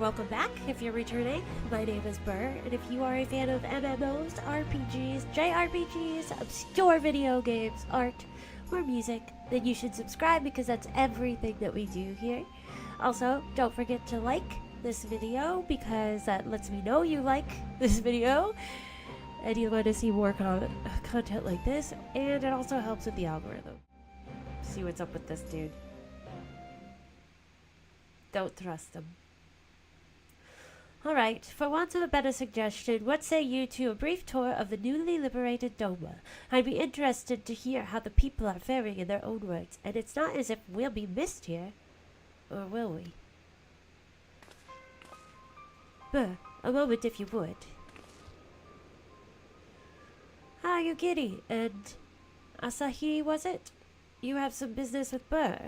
welcome back. If you're returning, my name is Burr, and if you are a fan of MMOs, RPGs, JRPGs, obscure video games, art, or music, then you should subscribe because that's everything that we do here. Also, don't forget to like this video because that lets me know you like this video and you want to see more content like this, and it also helps with the algorithm. See what's up with this dude. Don't trust him. Alright, for want of a better suggestion, what say you to a brief tour of the newly liberated Doma? I'd be interested to hear how the people are faring in their own words, and it's not as if we'll be missed here. Or will we? Burr, a moment if you would. Hi, Yugiri, and Asahi, was it? You have some business with Burr?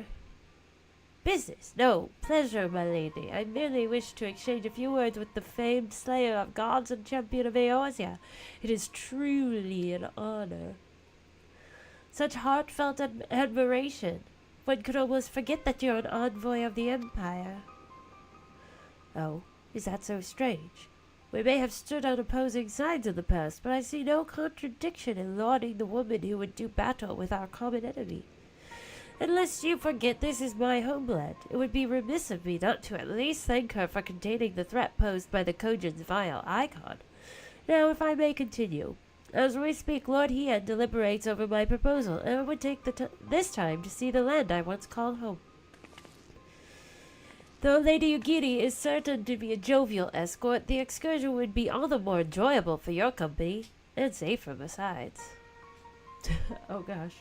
Business? No, pleasure, my lady. I merely wish to exchange a few words with the famed slayer of gods and champion of Eorzea. It is truly an honor. Such heartfelt admiration. One could almost forget that you're an envoy of the Empire. Oh, is that so strange? We may have stood on opposing sides in the past, but I see no contradiction in lauding the woman who would do battle with our common enemy. Unless you forget this is my homeland, it would be remiss of me not to at least thank her for containing the threat posed by the Kojin's vile icon. Now, if I may continue. As we speak, Lord Hien deliberates over my proposal, and I would take this time to see the land I once called home. Though Lady Yugiri is certain to be a jovial escort, the excursion would be all the more enjoyable for your company, and safer besides. Oh gosh.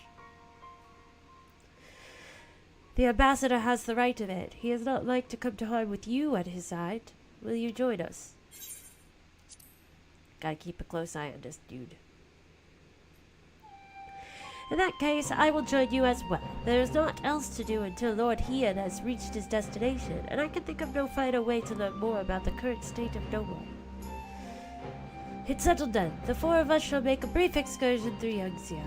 The ambassador has the right of it. He is not like to come to harm with you at his side. Will you join us? Gotta keep a close eye on this dude. In that case, I will join you as well. There is naught else to do until Lord Hien has reached his destination, and I can think of no finer way to learn more about the current state of Doma. It's settled then. The four of us shall make a brief excursion through Yangxia.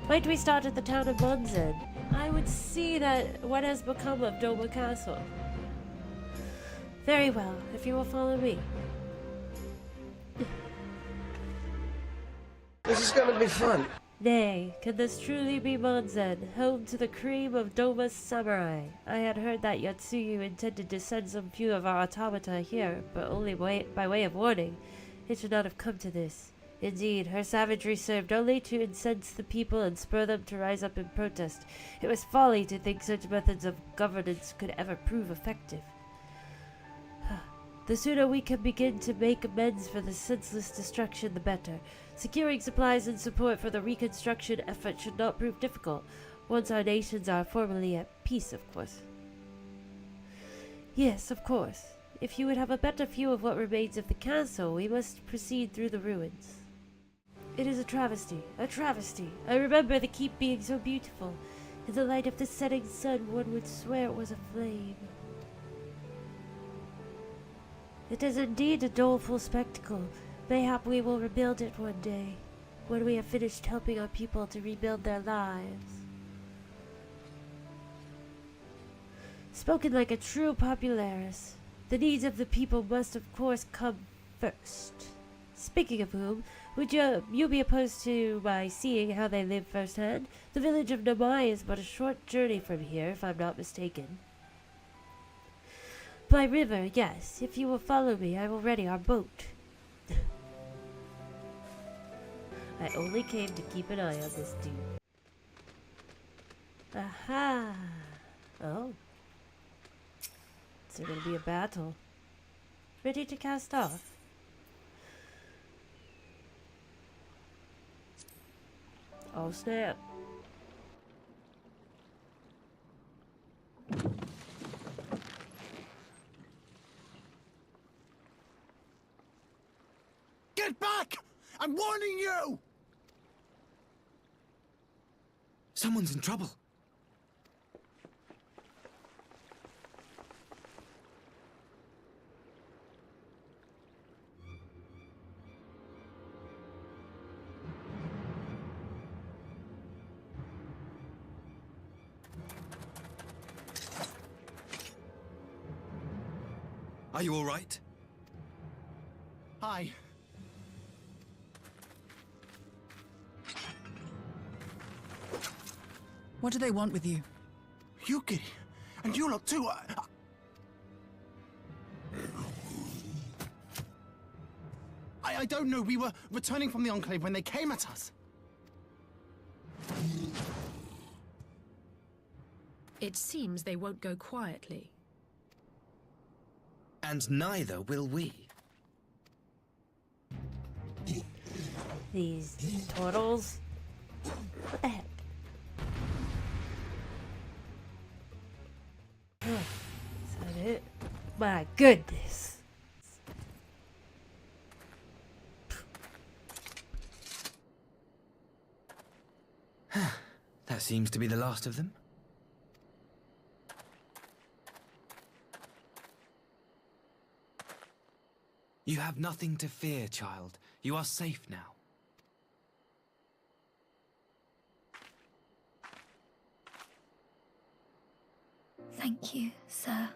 Might we start at the town of Monzen? I would see that what has become of Doma Castle. Very well, if you will follow me. This is gonna be fun. Nay, can this truly be Monzen, home to the cream of Doma's samurai? I had heard that Yatsuyu intended to send some few of our automata here, but only by way of warning. It should not have come to this. Indeed, her savagery served only to incense the people and spur them to rise up in protest. It was folly to think such methods of governance could ever prove effective. The sooner we can begin to make amends for the senseless destruction, the better. Securing supplies and support for the reconstruction effort should not prove difficult, once our nations are formally at peace, of course. Yes, of course. If you would have a better view of what remains of the castle, we must proceed through the ruins. It is a travesty, a travesty. I remember the keep being so beautiful. In the light of the setting sun, one would swear it was aflame. It is indeed a doleful spectacle. Mayhap we will rebuild it one day, when we have finished helping our people to rebuild their lives. Spoken like a true popularis. The needs of the people must of course come first. Speaking of whom, would you be opposed to my seeing how they live firsthand? The village of Namai is but a short journey from here, if I'm not mistaken. By river, yes. If you will follow me, I will ready our boat. I only came to keep an eye on this dude. Aha! Oh. Is there gonna be a battle? Ready to cast off? Oh snap. Get back! I'm warning you! Someone's in trouble. Are you all right? Hi. What do they want with you? Yuki, and you lot too. I don't know. We were returning from the Enclave when they came at us. It seems they won't go quietly. And neither will we. These turtles? What the heck? Huh. Is that it? My goodness. That seems to be the last of them. You have nothing to fear, child. You are safe now. Thank you, sir.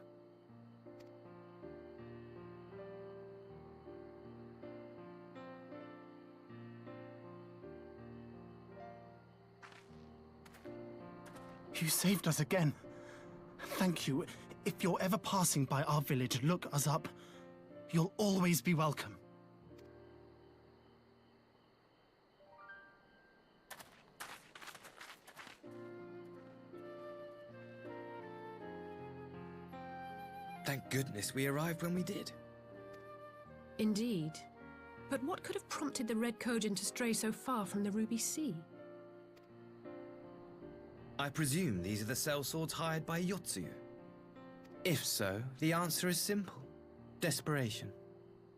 You saved us again. Thank you. If you're ever passing by our village, look us up. You'll always be welcome. Thank goodness we arrived when we did. Indeed. But what could have prompted the Red Kojin to stray so far from the Ruby Sea? I presume these are the sellswords hired by Yotsuyu. If so, the answer is simple. Desperation.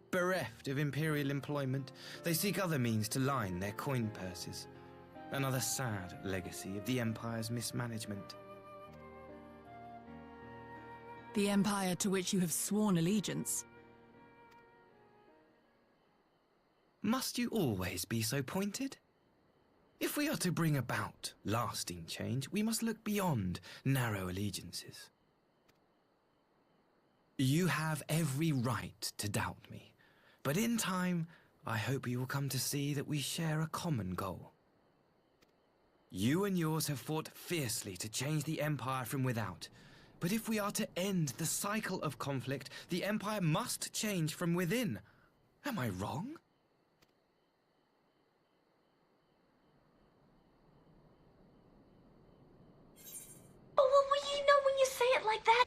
Bereft of imperial employment, they seek other means to line their coin purses. Another sad legacy of the Empire's mismanagement. The Empire to which you have sworn allegiance. Must you always be so pointed? If we are to bring about lasting change, we must look beyond narrow allegiances. You have every right to doubt me, but in time, I hope you will come to see that we share a common goal. You and yours have fought fiercely to change the Empire from without, but if we are to end the cycle of conflict, the Empire must change from within. Am I wrong? Oh, well, will you know when you say it like that?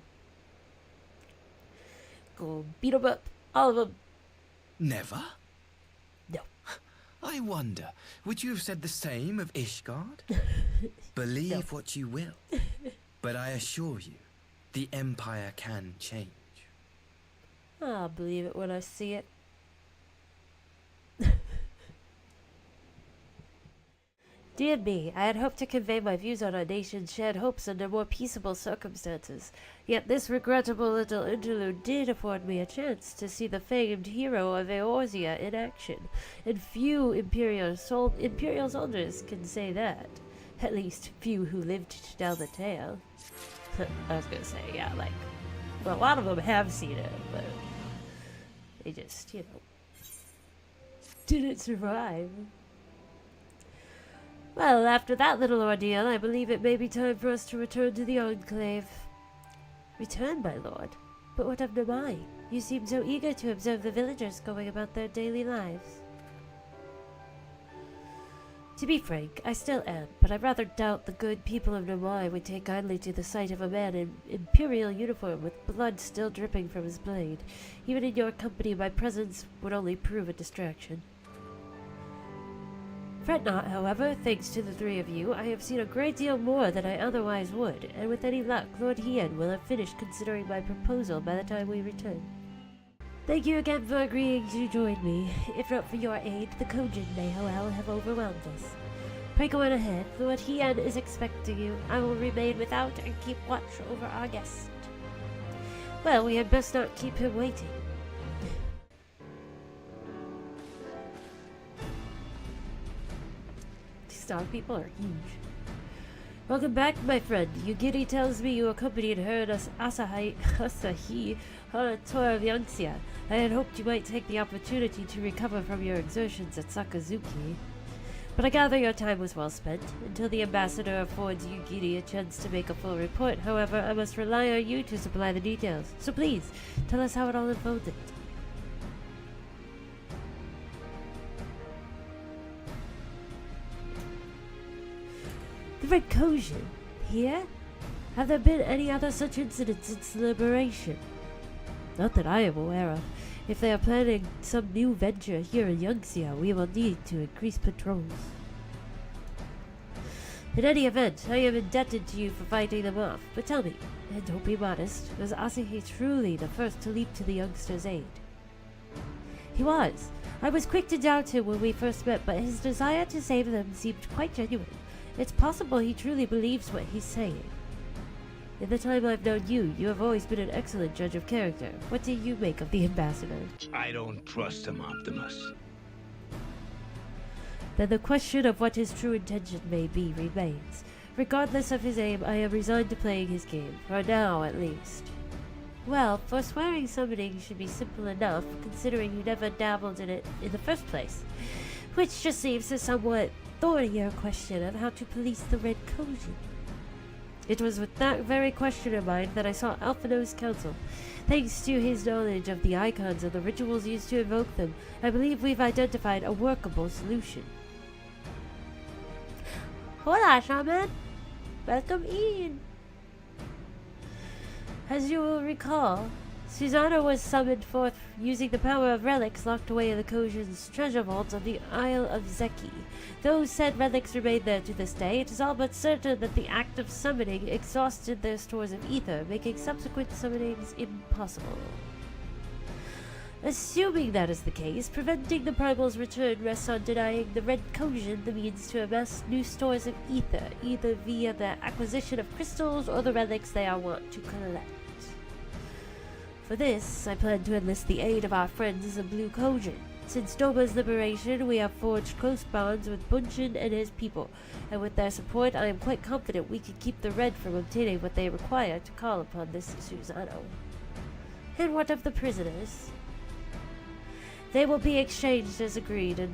Go beat 'em up. All of them. Never? No. I wonder, would you have said the same of Ishgard? Believe what you will, but I assure you, the Empire can change. I'll believe it when I see it. Dear me, I had hoped to convey my views on our nation's shared hopes under more peaceable circumstances. Yet this regrettable little interlude did afford me a chance to see the famed hero of Eorzea in action, and few Imperial soldiers can say that. At least, few who lived to tell the tale. I was gonna say, yeah, like, well, a lot of them have seen it, but they just, didn't survive. Well, after that little ordeal, I believe it may be time for us to return to the Enclave. Return, my lord? But what of Namai? You seem so eager to observe the villagers going about their daily lives. To be frank, I still am, but I rather doubt the good people of Namai would take kindly to the sight of a man in imperial uniform with blood still dripping from his blade. Even in your company, my presence would only prove a distraction. Fret not, however, thanks to the three of you, I have seen a great deal more than I otherwise would, and with any luck, Lord Hien will have finished considering my proposal by the time we return. Thank you again for agreeing to join me. If not for your aid, the Kojin may well have overwhelmed us. Pray go on ahead. Lord Hien is expecting you. I will remain without and keep watch over our guest. Well, we had best not keep him waiting. These dog people are huge. Welcome back, my friend. Yugiri tells me you accompanied her and Asahi on a tour of Yangtze. I had hoped you might take the opportunity to recover from your exertions at Sakazuki. But I gather your time was well spent. Until the ambassador affords Yugiri a chance to make a full report, however, I must rely on you to supply the details. So please, tell us how it all unfolded. The Red Kojin? Here? Have there been any other such incidents since liberation? Not that I am aware of. If they are planning some new venture here in Yangtze, we will need to increase patrols. In any event, I am indebted to you for fighting them off. But tell me, and don't be modest, was Asahi truly the first to leap to the youngster's aid? He was. I was quick to doubt him when we first met, but his desire to save them seemed quite genuine. It's possible he truly believes what he's saying. In the time I've known you, you have always been an excellent judge of character. What do you make of the ambassador? I don't trust him, Optimus. Then the question of what his true intention may be remains. Regardless of his aim, I am resigned to playing his game, for now at least. Well, forswearing summoning should be simple enough, considering you never dabbled in it in the first place. Which just seems a somewhat thornier question of how to police the Red Kojin. It was with that very question in mind that I sought Alphino's counsel. Thanks to his knowledge of the icons and the rituals used to invoke them, I believe we've identified a workable solution. Hola, Shaman! Welcome in! As you will recall, Susanna was summoned forth using the power of relics locked away in the Kojin's treasure vault on the Isle of Zeki. Though said relics remain there to this day, it is all but certain that the act of summoning exhausted their stores of ether, making subsequent summonings impossible. Assuming that is the case, preventing the Primal's return rests on denying the Red Kojin the means to amass new stores of ether, either via the acquisition of crystals or the relics they are wont to collect. For this, I plan to enlist the aid of our friends the Blue Kojin. Since Doma's liberation, we have forged close bonds with Bunshin and his people, and with their support, I am quite confident we can keep the Red from obtaining what they require to call upon this Susano. And what of the prisoners? They will be exchanged as agreed, and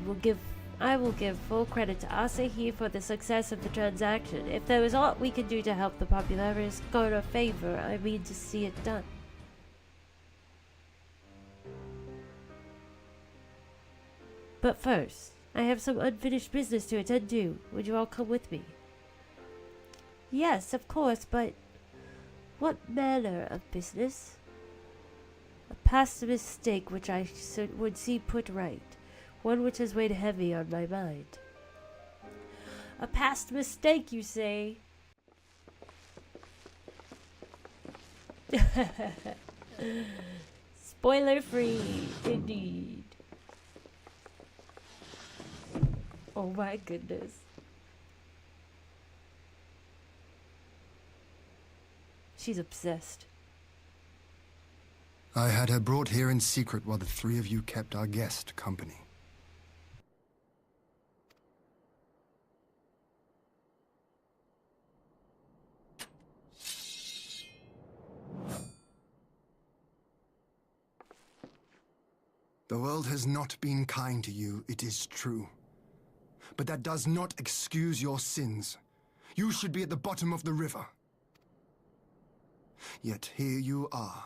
I will give full credit to Asahi for the success of the transaction. If there is aught we can do to help the popularis garner favor, I mean to see it done. But first, I have some unfinished business to attend to. Would you all come with me? Yes, of course, but what manner of business? A past mistake which I would see put right, one which has weighed heavy on my mind. A past mistake, you say? Spoiler free, indeed. Oh my goodness. She's obsessed. I had her brought here in secret while the three of you kept our guest company. The world has not been kind to you, it is true. But that does not excuse your sins. You should be at the bottom of the river. Yet here you are,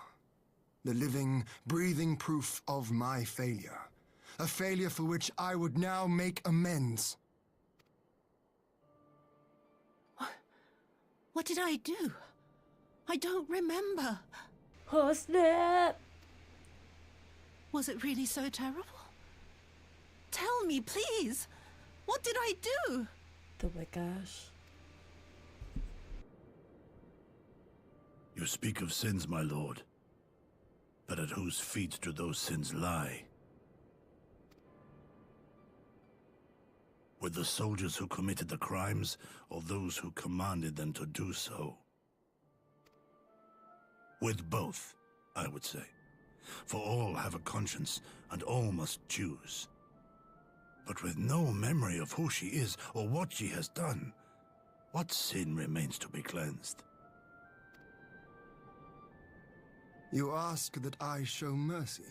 the living, breathing proof of my failure. A failure for which I would now make amends. What did I do? I don't remember. Oh snap! Was it really so terrible? Tell me, please. What did I do? Oh my gosh. You speak of sins, my lord. But at whose feet do those sins lie? With the soldiers who committed the crimes, or those who commanded them to do so? With both, I would say. For all have a conscience, and all must choose. But with no memory of who she is or what she has done, What sin remains to be cleansed? You ask that I show mercy.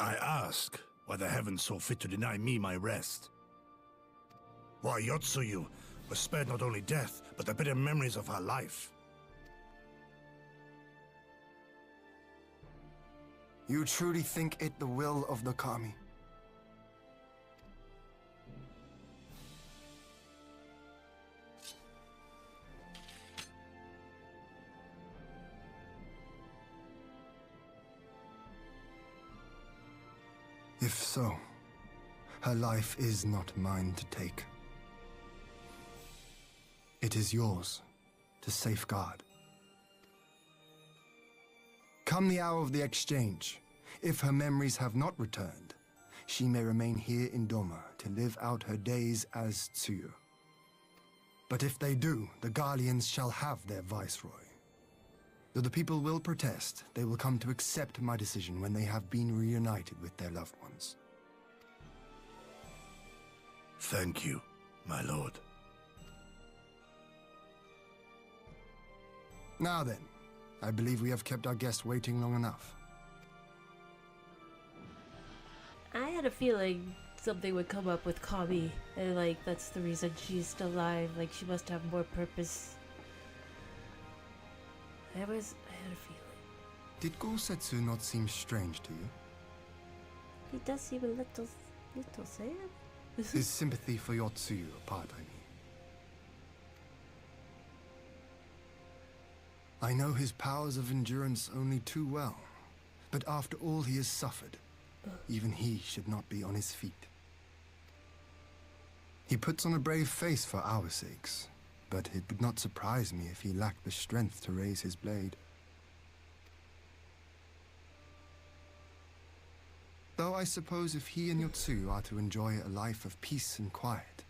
I ask why the heavens saw fit to deny me my rest. Why Yotsuyu was spared not only death, but the bitter memories of her life. You truly think it the will of the Kami? If so, her life is not mine to take. It is yours to safeguard. Come the hour of the exchange, if her memories have not returned, she may remain here in Doma to live out her days as Tsuyu. But if they do, the Guardians shall have their viceroy. Though the people will protest, they will come to accept my decision when they have been reunited with their loved ones. Thank you, my lord. Now then, I believe we have kept our guest waiting long enough. I had a feeling something would come up with Kami, and like that's the reason she's still alive. Like she must have more purpose. I had a feeling. Did Gosetsu not seem strange to you? He does seem a little sad. His sympathy for Yotsuyu apart, I mean. I know his powers of endurance only too well, but after all he has suffered, even he should not be on his feet. He puts on a brave face for our sakes, but it would not surprise me if he lacked the strength to raise his blade. Though I suppose if he and Yotsuyu are to enjoy a life of peace and quiet,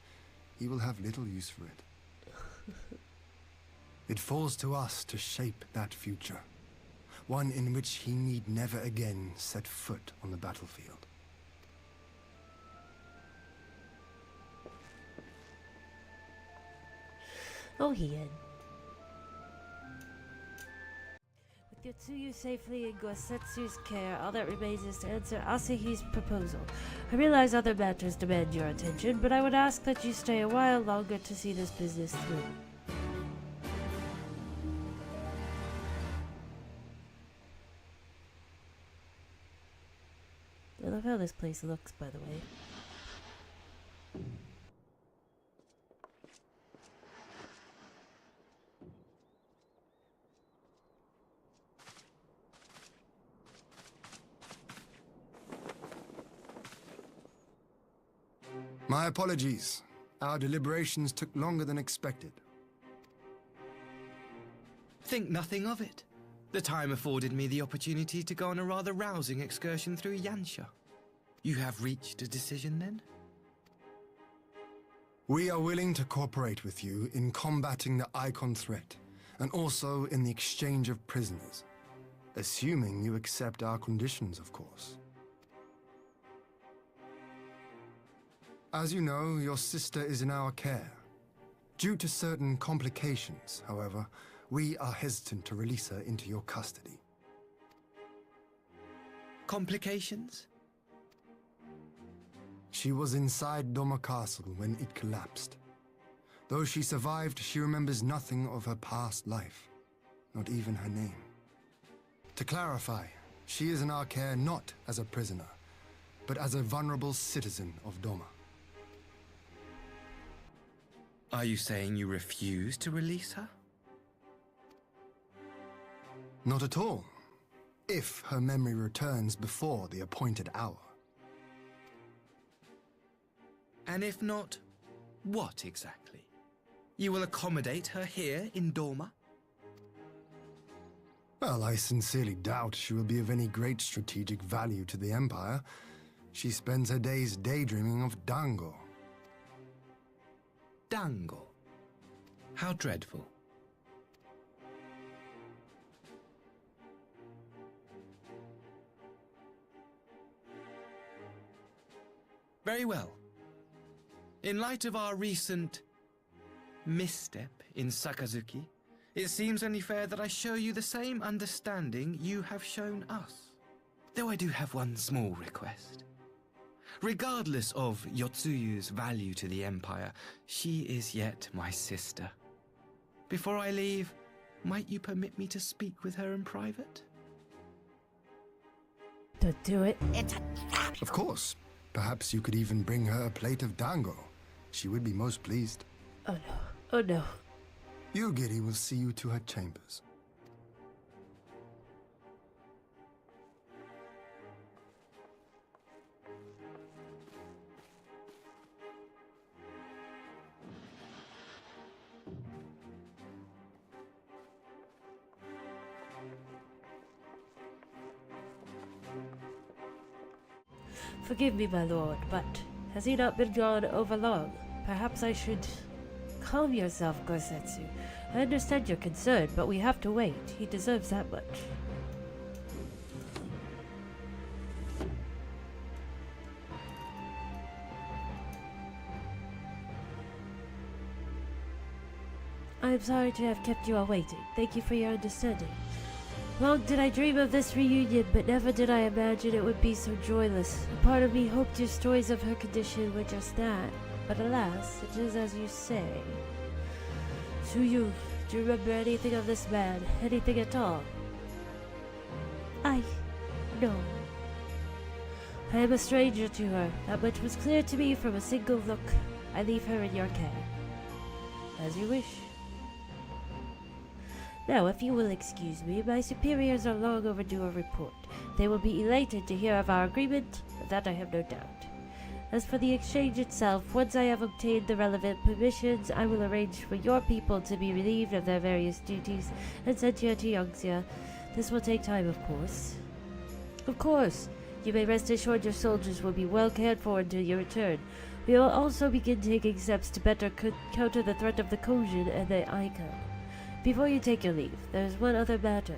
he will have little use for it. It falls to us to shape that future, one in which he need never again set foot on the battlefield. Oh, Hien. With Yotsuyu safely in Gosetsu's care, all that remains is to answer Asahi's proposal. I realize other matters demand your attention, but I would ask that you stay a while longer to see this business through. I love how this place looks, by the way. My apologies. Our deliberations took longer than expected. Think nothing of it. The time afforded me the opportunity to go on a rather rousing excursion through Yansha. You have reached a decision, then? We are willing to cooperate with you in combating the Icon threat, and also in the exchange of prisoners. Assuming you accept our conditions, of course. As you know, your sister is in our care. Due to certain complications, however, we are hesitant to release her into your custody. Complications? She was inside Doma Castle when it collapsed. Though she survived, she remembers nothing of her past life, not even her name. To clarify, she is in our care not as a prisoner, but as a vulnerable citizen of Doma. Are you saying you refuse to release her? Not at all, if her memory returns before the appointed hour. And if not, what exactly? You will accommodate her here in Doma? Well, I sincerely doubt she will be of any great strategic value to the Empire. She spends her days daydreaming of Dango. Dango? How dreadful. Very well. In light of our recent misstep in Sakazuki, it seems only fair that I show you the same understanding you have shown us. Though I do have one small request. Regardless of Yotsuyu's value to the Empire, she is yet my sister. Before I leave, might you permit me to speak with her in private? Don't do it. Of course. Perhaps you could even bring her a plate of dango. She would be most pleased. Oh no. Oh no. Yugiri will see you to her chambers. Forgive me, my lord, but has he not been gone over long? Perhaps I should... Calm yourself, Gosetsu. I understand your concern, but we have to wait. He deserves that much. I am sorry to have kept you all waiting. Thank you for your understanding. Long did I dream of this reunion, but never did I imagine it would be so joyless. A part of me hoped your stories of her condition were just that, but alas, it is as you say. Tsuyu, do you remember anything of this man? Anything at all? No. I am a stranger to her. That much was clear to me from a single look. I leave her in your care. As you wish. Now, if you will excuse me, my superiors are long overdue a report. They will be elated to hear of our agreement, of that I have no doubt. As for the exchange itself, once I have obtained the relevant permissions, I will arrange for your people to be relieved of their various duties and sent here to Yangxia. This will take time, of course. Of course! You may rest assured your soldiers will be well cared for until your return. We will also begin taking steps to better counter the threat of the Kojin and the Icon. Before you take your leave, there is one other matter.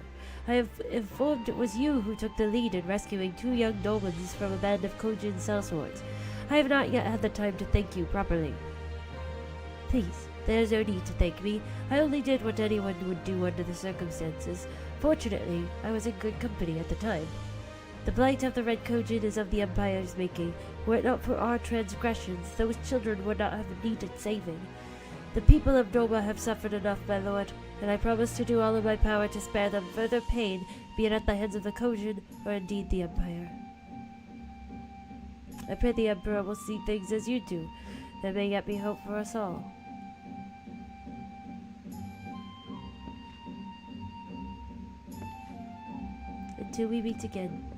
I have informed it was you who took the lead in rescuing 2 young Nomans from a band of Kojin sellswords. I have not yet had the time to thank you properly. Please, there is no need to thank me. I only did what anyone would do under the circumstances. Fortunately, I was in good company at the time. The blight of the Red Kojin is of the Empire's making. Were it not for our transgressions, those children would not have needed saving. The people of Doma have suffered enough, my lord, and I promise to do all in my power to spare them further pain, be it at the hands of the Kojin or indeed the Empire. I pray the Emperor will see things as you do. There may yet be hope for us all. Until we meet again.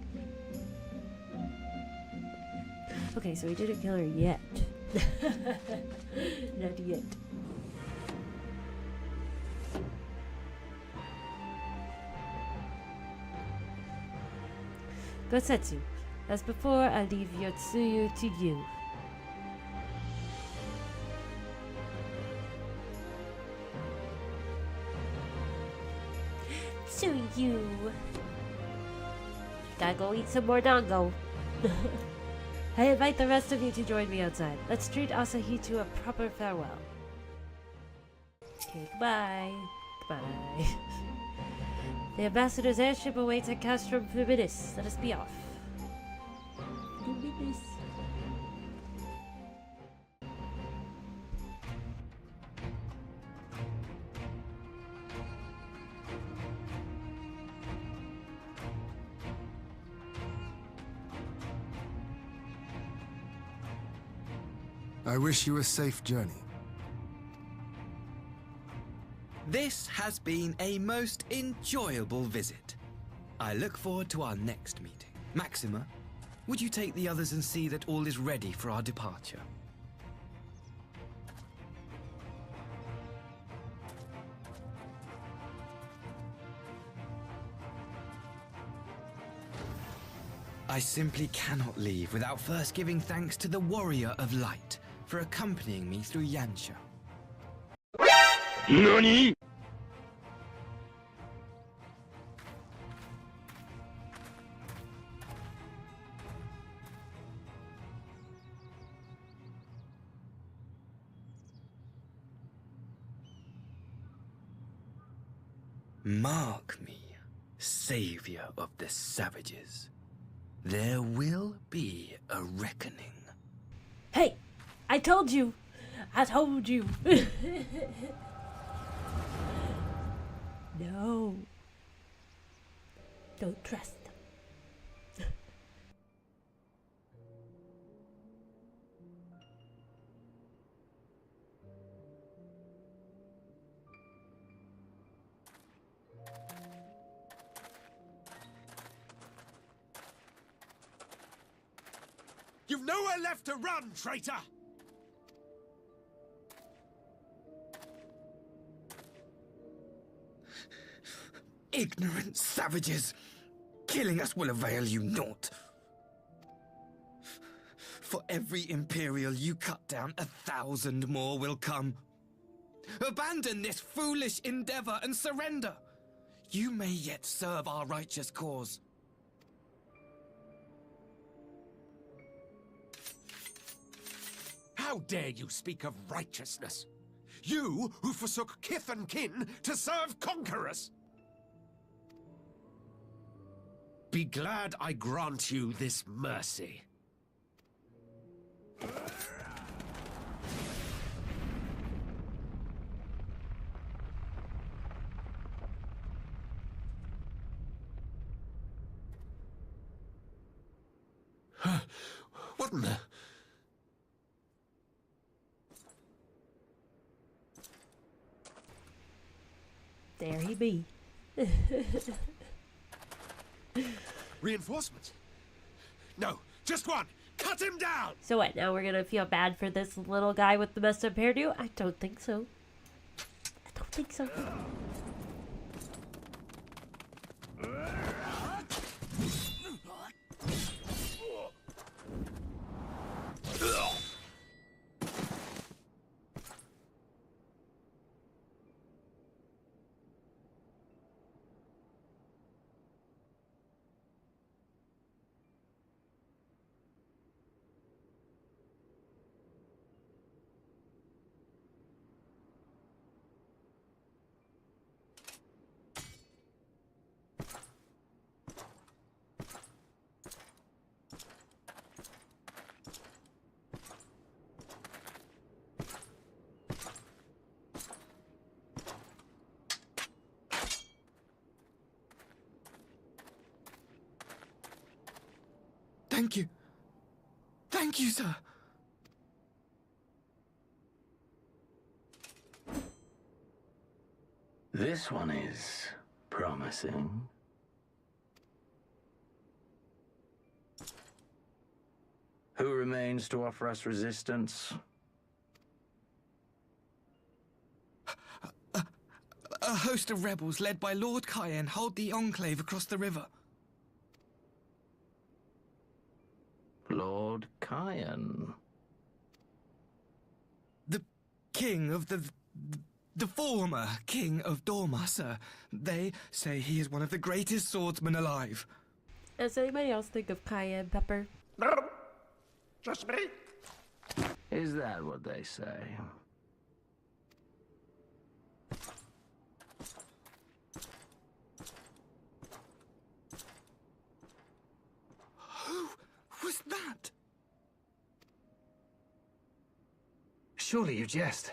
Okay, so we didn't kill her yet. Not yet. Gosetsu, as before, I leave Yotsuyu to you. Tsuyu! Gotta go eat some more dango. I invite the rest of you to join me outside. Let's treat Asahi to a proper farewell. Okay, goodbye. Goodbye. The ambassador's airship awaits at Castrum Fluminus. Let us be off. Fluminus. I wish you a safe journey. This has been a most enjoyable visit. I look forward to our next meeting. Maxima, would you take the others and see that all is ready for our departure? I simply cannot leave without first giving thanks to the Warrior of Light for accompanying me through Yansha. NANI?! Mark me, savior of the savages. There will be a reckoning. Hey, I told you. I told you. No. Don't trust them. You've nowhere left to run, traitor! Ignorant savages! Killing us will avail you naught. For every Imperial you cut down, 1,000 more will come. Abandon this foolish endeavor and surrender. You may yet serve our righteous cause. How dare you speak of righteousness? You who forsook kith and kin to serve conquerors! Be glad I grant you this mercy. What in the... There he be. Reinforcements? No, just one! Cut him down! So what, now we're gonna feel bad for this little guy with the messed up hairdo? I don't think so. I don't think so. Thank you. Thank you, sir. This one is promising. Who remains to offer us resistance? A host of rebels led by Lord Cayenne hold the enclave across the river. Lord Cayenne. The king of the former king of Dorma, sir. They say he is one of the greatest swordsmen alive. Does anybody else think of cayenne pepper? Just me? Is that what they say? Who was that? Surely you jest.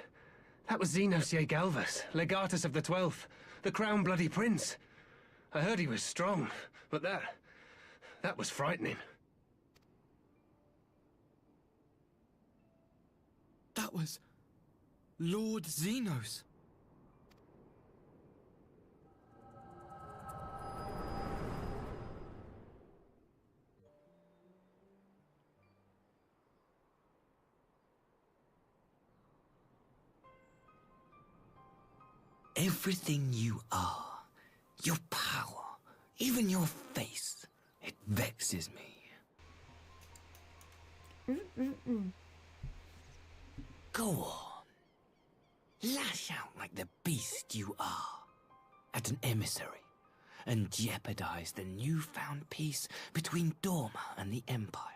That was Xenos Galvus, legatus of the 12th, the Crown Bloody Prince. I heard he was strong, but that was frightening. That was Lord Xenos. Everything you are, your power, even your face, it vexes me. Go on. Lash out like the beast you are at an emissary and jeopardize the newfound peace between Dorma and the Empire.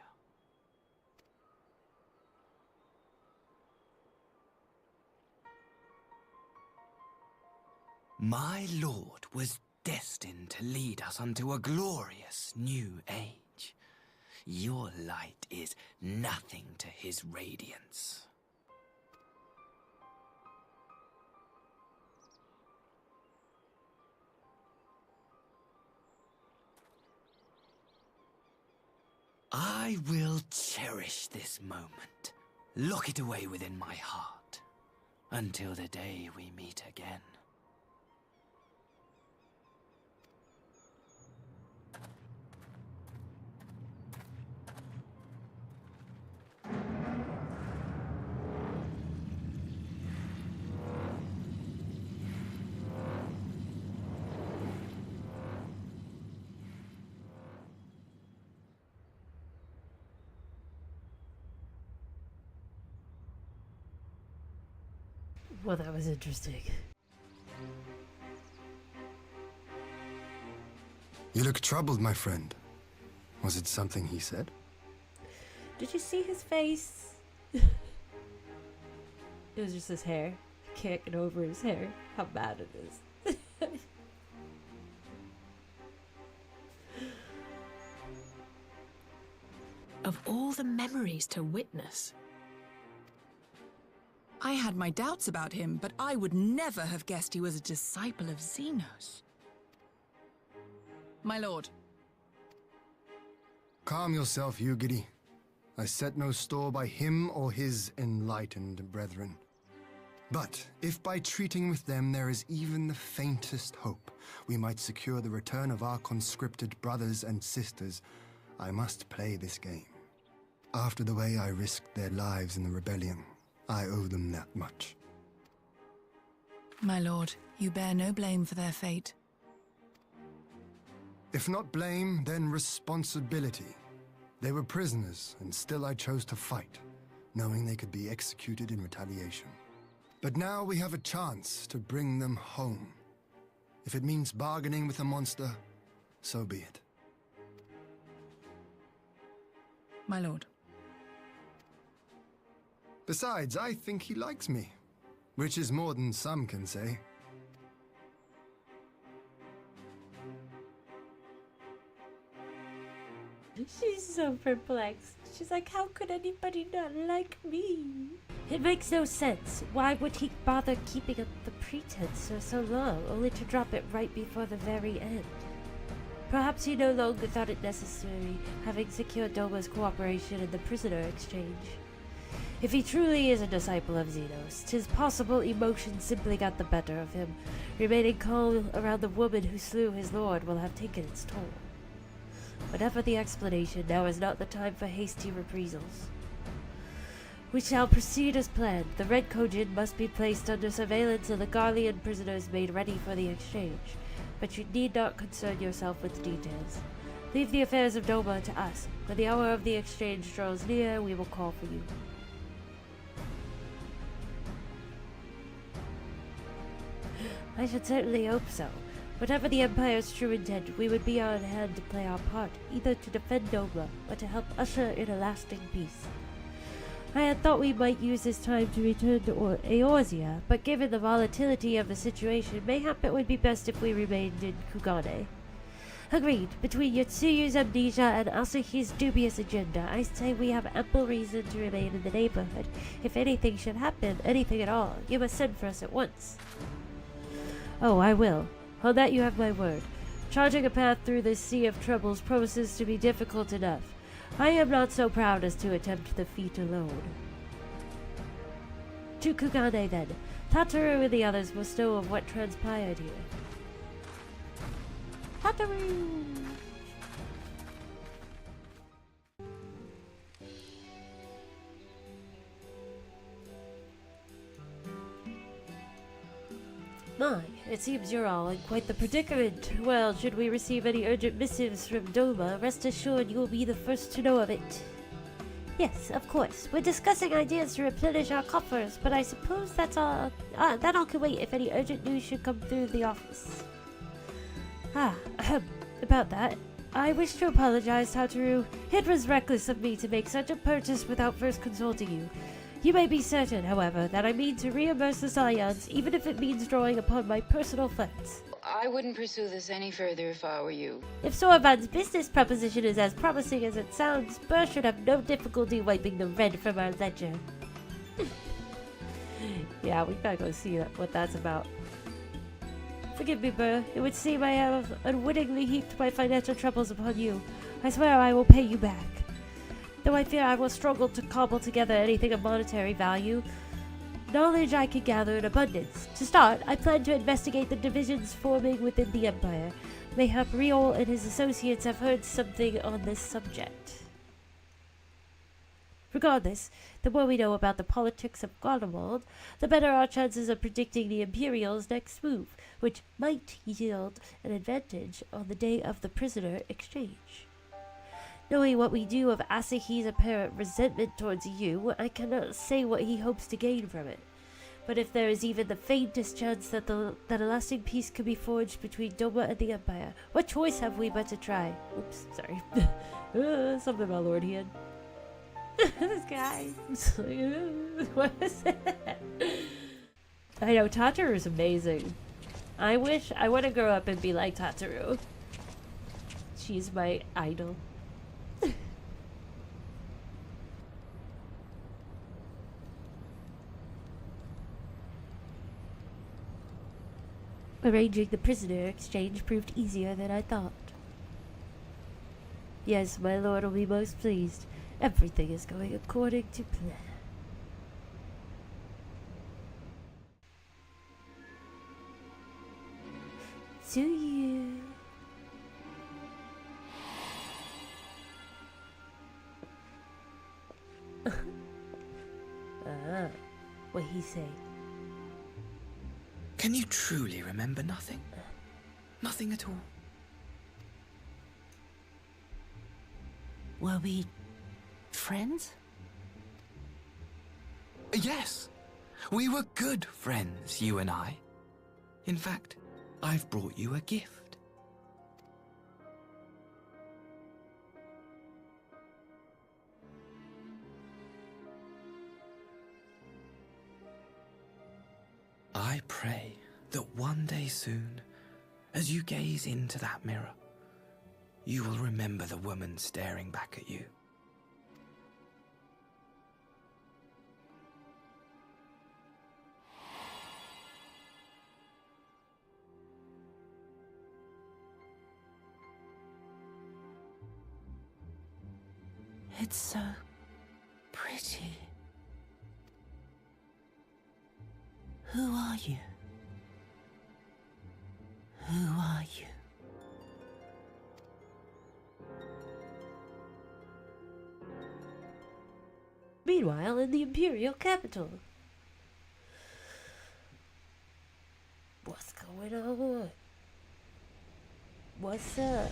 My lord was destined to lead us unto a glorious new age. Your light is nothing to his radiance. I will cherish this moment, lock it away within my heart, until the day we meet again. Well, that was interesting. You look troubled, my friend. Was it something he said? Did you see his face? It was just his hair. I can't get over his hair. How bad it is. Of all the memories to witness, I had my doubts about him, but I would never have guessed he was a disciple of Zenos. My lord. Calm yourself, Ugiri. I set no store by him or his enlightened brethren. But if by treating with them there is even the faintest hope, we might secure the return of our conscripted brothers and sisters, I must play this game. After the way I risked their lives in the rebellion, I owe them that much. My lord, you bear no blame for their fate. If not blame, then responsibility. They were prisoners, and still I chose to fight, knowing they could be executed in retaliation. But now we have a chance to bring them home. If it means bargaining with a monster, so be it. My lord. Besides, I think he likes me, which is more than some can say. She's so perplexed. She's like, how could anybody not like me? It makes no sense. Why would he bother keeping up the pretense for so long, only to drop it right before the very end? Perhaps he no longer thought it necessary, having secured Doma's cooperation in the prisoner exchange. If he truly is a disciple of Zenos, 'tis possible emotion simply got the better of him. Remaining calm around the woman who slew his lord will have taken its toll. Whatever the explanation, now is not the time for hasty reprisals. We shall proceed as planned. The Red Kojin must be placed under surveillance and the Garlean prisoners made ready for the exchange. But you need not concern yourself with details. Leave the affairs of Doma to us. When the hour of the exchange draws near, we will call for you. I should certainly hope so. Whatever the Empire's true intent, we would be on hand to play our part, either to defend Doma or to help usher in a lasting peace. I had thought we might use this time to return to Eorzea, but given the volatility of the situation, mayhap it would be best if we remained in Kugane. Agreed. Between Yotsuyu's amnesia and Asahi's dubious agenda, I say we have ample reason to remain in the neighborhood. If anything should happen, anything at all, you must send for us at once. Oh, I will. On that you have my word. Charging a path through this sea of troubles promises to be difficult enough. I am not so proud as to attempt the feat alone. To Kugane then. Tataru and the others must know of what transpired here. Tataru! My, it seems you're all in quite the predicament. Well, should we receive any urgent missives from Doma, rest assured you will be the first to know of it. Yes, of course. We're discussing ideas to replenish our coffers, but I suppose that all can wait if any urgent news should come through the office. About that. I wish to apologize, Tataru. It was reckless of me to make such a purchase without first consulting you. You may be certain, however, that I mean to reimburse the Scions, even if it means drawing upon my personal funds. I wouldn't pursue this any further if I were you. If Soravan's business proposition is as promising as it sounds, Burr should have no difficulty wiping the red from our ledger. Yeah, we gotta go see what that's about. Forgive me, Burr. It would seem I have unwittingly heaped my financial troubles upon you. I swear I will pay you back. Though I fear I will struggle to cobble together anything of monetary value, knowledge I can gather in abundance. To start, I plan to investigate the divisions forming within the Empire. Mayhap Riol and his associates have heard something on this subject. Regardless, the more we know about the politics of Garlemald, the better our chances of predicting the Imperial's next move, which might yield an advantage on the day of the prisoner exchange. Knowing what we do of Asahi's apparent resentment towards you, I cannot say what he hopes to gain from it. But if there is even the faintest chance that a lasting peace could be forged between Doma and the Empire, what choice have we but to try? Oops, sorry. Something about Lord Hien. This guy. What is it? I know, Tataru is amazing. I wish I want to grow up and be like Tataru. She's my idol. Arranging the prisoner exchange proved easier than I thought. Yes, my lord will be most pleased. Everything is going according to plan. To you. What he say? Can you truly remember nothing? Nothing at all? Were we friends? Yes. We were good friends, you and I. In fact, I've brought you a gift. I pray that one day soon, as you gaze into that mirror, you will remember the woman staring back at you. It's so pretty. Who are you? Who are you? Meanwhile, in the Imperial capital. What's going on? What's up?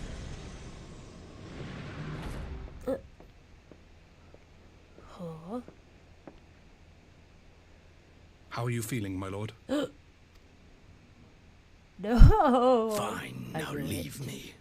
Huh? How are you feeling, my lord? No! Fine, now leave me.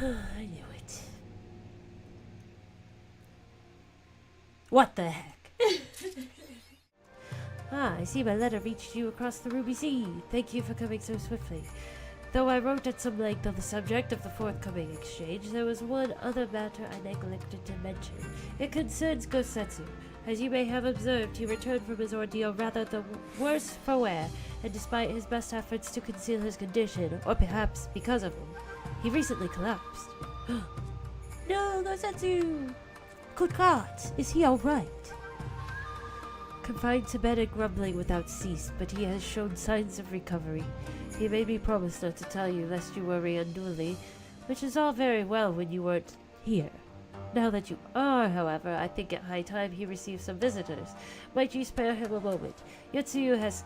I knew it. What the heck? I see my letter reached you across the Ruby Sea. Thank you for coming so swiftly. Though I wrote at some length on the subject of the forthcoming exchange, there was one other matter I neglected to mention. It concerns Gosetsu. As you may have observed, he returned from his ordeal rather the worse for wear, and despite his best efforts to conceal his condition, or perhaps because of him, he recently collapsed. No, Gosetsu! Good God, is he alright? Confined to bed and grumbling without cease, but he has shown signs of recovery. He made me promise not to tell you lest you worry unduly, which is all very well when you weren't here. Now that you are, however, I think it high time he received some visitors. Might you spare him a moment? Yotsuyu has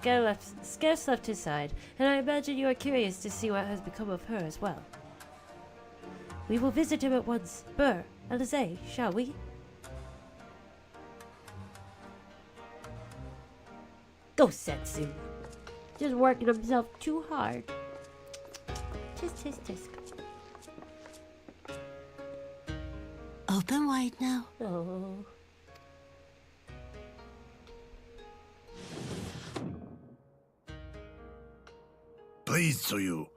scarce left his side, and I imagine you are curious to see what has become of her as well. We will visit him at once. Burr, Alizé, shall we? Go, Setsu. Just working himself too hard. Tisk, tisk, tisk. Open wide now. Oh. Pleased to you.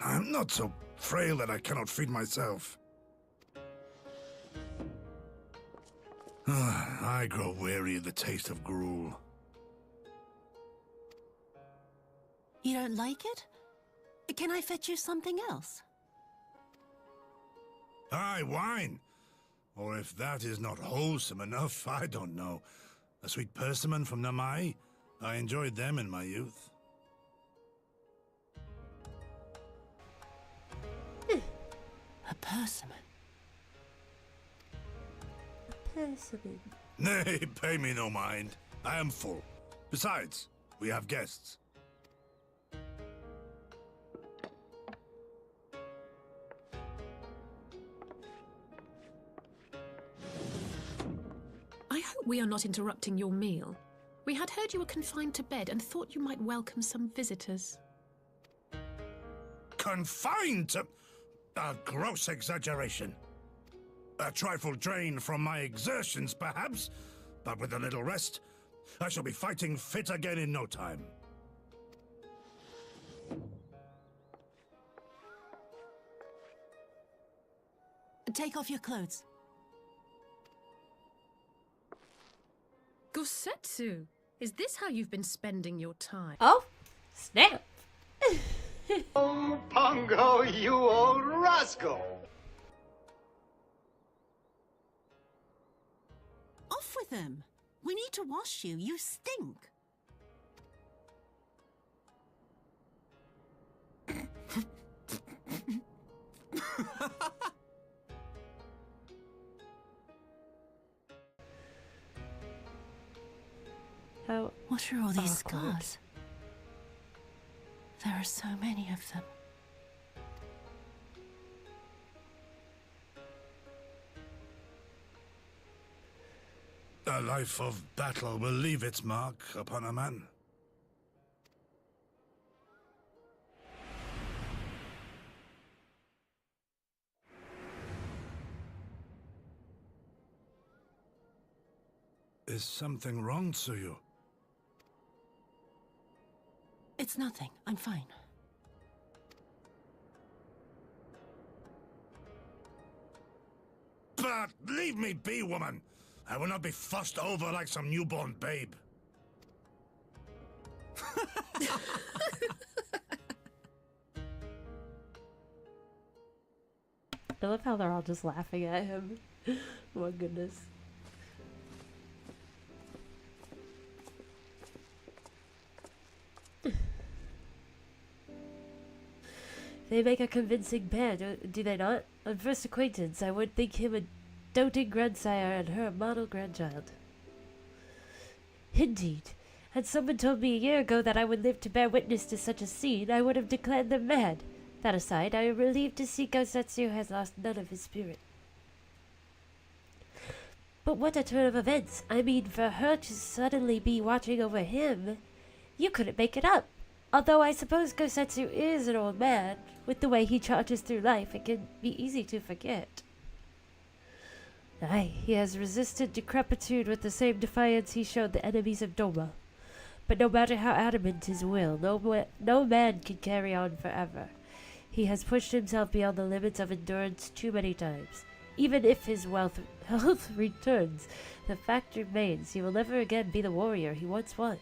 I'm not so frail that I cannot feed myself. I grow weary of the taste of gruel. You don't like it? Can I fetch you something else? Aye, wine. Or if that is not wholesome enough, I don't know. A sweet persimmon from Namai? I enjoyed them in my youth. A persimmon. A persimmon. Nay, pay me no mind. I am full. Besides, we have guests. I hope we are not interrupting your meal. We had heard you were confined to bed and thought you might welcome some visitors. Confined to... a gross exaggeration. A trifle drained from my exertions, perhaps, but with a little rest, I shall be fighting fit again in no time. Take off your clothes. Gosetsu, is this how you've been spending your time? Oh, snap. Oh, Pongo, you old rascal! Off with them. We need to wash you. You stink. How What are all these awkward. scars? There are so many of them. A life of battle will leave its mark upon a man. Is something wrong to you? It's nothing. I'm fine. But leave me be, woman! I will not be fussed over like some newborn babe. I love how they're all just laughing at him. My goodness. They make a convincing pair, do they not? On first acquaintance, I would think him a doting grandsire and her a model grandchild. Indeed. Had someone told me a year ago that I would live to bear witness to such a scene, I would have declared them mad. That aside, I am relieved to see Gosetsu has lost none of his spirit. But what a turn of events! I mean, for her to suddenly be watching over him, you couldn't make it up. Although I suppose Gosetsu is an old man, with the way he charges through life, it can be easy to forget. Aye, he has resisted decrepitude with the same defiance he showed the enemies of Doma. But no matter how adamant his will, no man can carry on forever. He has pushed himself beyond the limits of endurance too many times. Even if his health returns, the fact remains he will never again be the warrior he once was.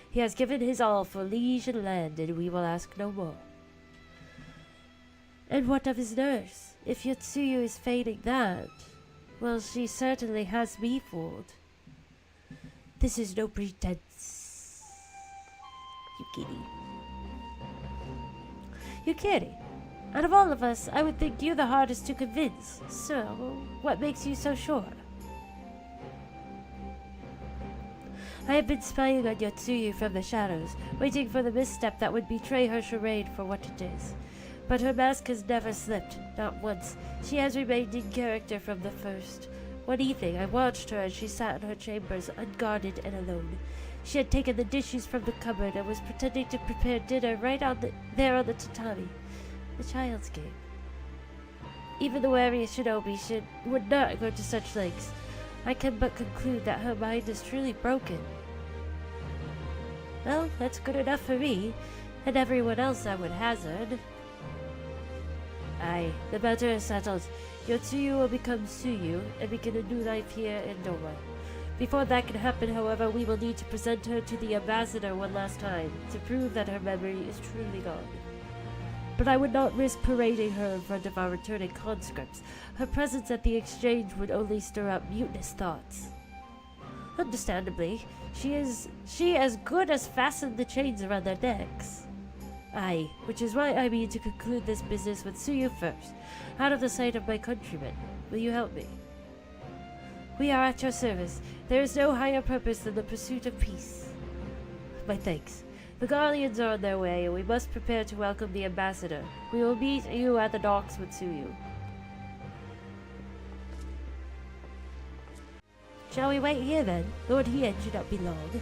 He has given his all for liege and land, and we will ask no more. And what of his nurse? If Yotsuyu is feigning that, well, she certainly has me fooled. This is no pretense. Yukiri. Yukiri, out of all of us, I would think you the hardest to convince. So, what makes you so sure? I have been spying on Yotsuyu from the shadows, waiting for the misstep that would betray her charade for what it is. But her mask has never slipped, not once. She has remained in character from the first. One evening, I watched her as she sat in her chambers, unguarded and alone. She had taken the dishes from the cupboard and was pretending to prepare dinner right there on the tatami. The child's game. Even the wary shinobi would not go to such lengths. I can but conclude that her mind is truly broken. Well, that's good enough for me, and everyone else I would hazard. Aye, the matter is settled. Your Tsuyu will become Tsuyu and begin a new life here in Doma. Before that can happen, however, we will need to present her to the ambassador one last time, to prove that her memory is truly gone. But I would not risk parading her in front of our returning conscripts. Her presence at the exchange would only stir up mutinous thoughts. Understandably, she as good as fastened the chains around their necks. Aye, which is why I mean to conclude this business with Tsuyu first, out of the sight of my countrymen. Will you help me? We are at your service. There is no higher purpose than the pursuit of peace. My thanks. The Guardians are on their way, and we must prepare to welcome the ambassador. We will meet you at the docks with Tsuyu. Shall we wait here then? Lord Hien should not be long.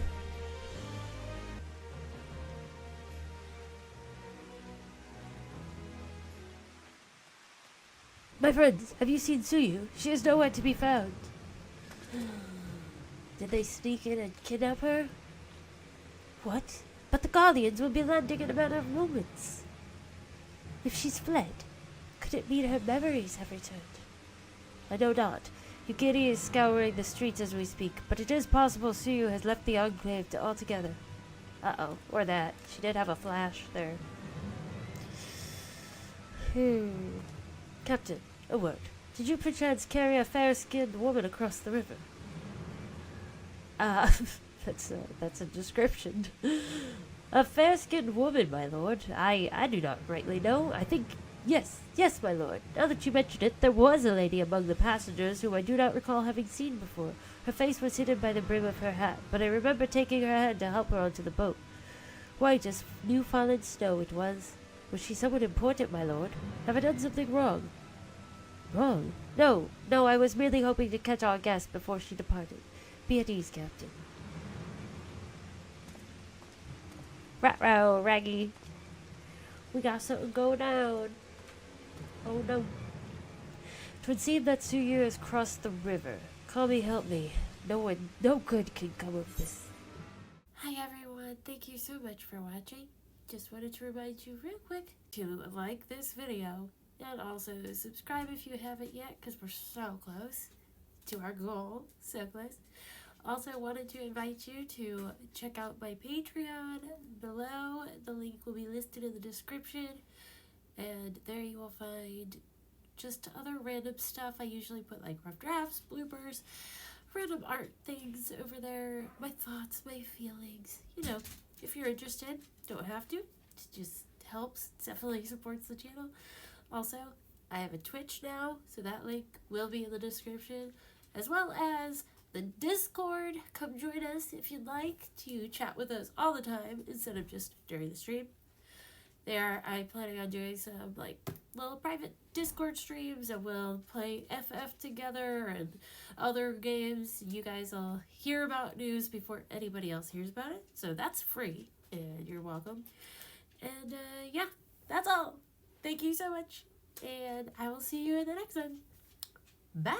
My friends, have you seen Tsuyu? She is nowhere to be found. Did they sneak in and kidnap her? What? But the Guardians will be landing in a matter of moments. If she's fled, could it mean her memories have returned? I know not. Yukiri is scouring the streets as we speak, but it is possible Tsuyu has left the Enclave altogether. Uh-oh, or that. She did have a flash there. Captain, a word. Did you perchance carry a fair-skinned woman across the river? That's a description. A fair-skinned woman, my lord. I do not rightly know. I think, yes, my lord. Now that you mention it, there was a lady among the passengers whom I do not recall having seen before. Her face was hidden by the brim of her hat, but I remember taking her hand to help her onto the boat. White as new-fallen snow it was. Was she someone important, my lord? Have I done something wrong? Wrong? No, I was merely hoping to catch our guest before she departed. Be at ease, Captain. Rat-row, Raggy. We got something going down. Oh no. 'Twould seem that Tsuyu has crossed the river. Call me, help me. No good can come of this. Hi everyone, thank you so much for watching. Just wanted to remind you real quick to like this video and also subscribe if you haven't yet, because we're so close to our goal. So close. Also wanted to invite you to check out my Patreon below. The link will be listed in the description, and there you will find just other random stuff. I usually put like rough drafts, bloopers, random art things over there, my thoughts, my feelings. You know, if you're interested, don't have to. It just helps. It definitely supports the channel. Also, I have a Twitch now, so that link will be in the description, as well as the Discord. Come join us if you'd like to chat with us all the time instead of just during the stream. I'm planning on doing some like little private Discord streams, and we'll play FF together and other games. You guys will hear about news before anybody else hears about it, so that's free and you're welcome. And yeah, that's all. Thank you so much, and I will see you in the next one. Bye.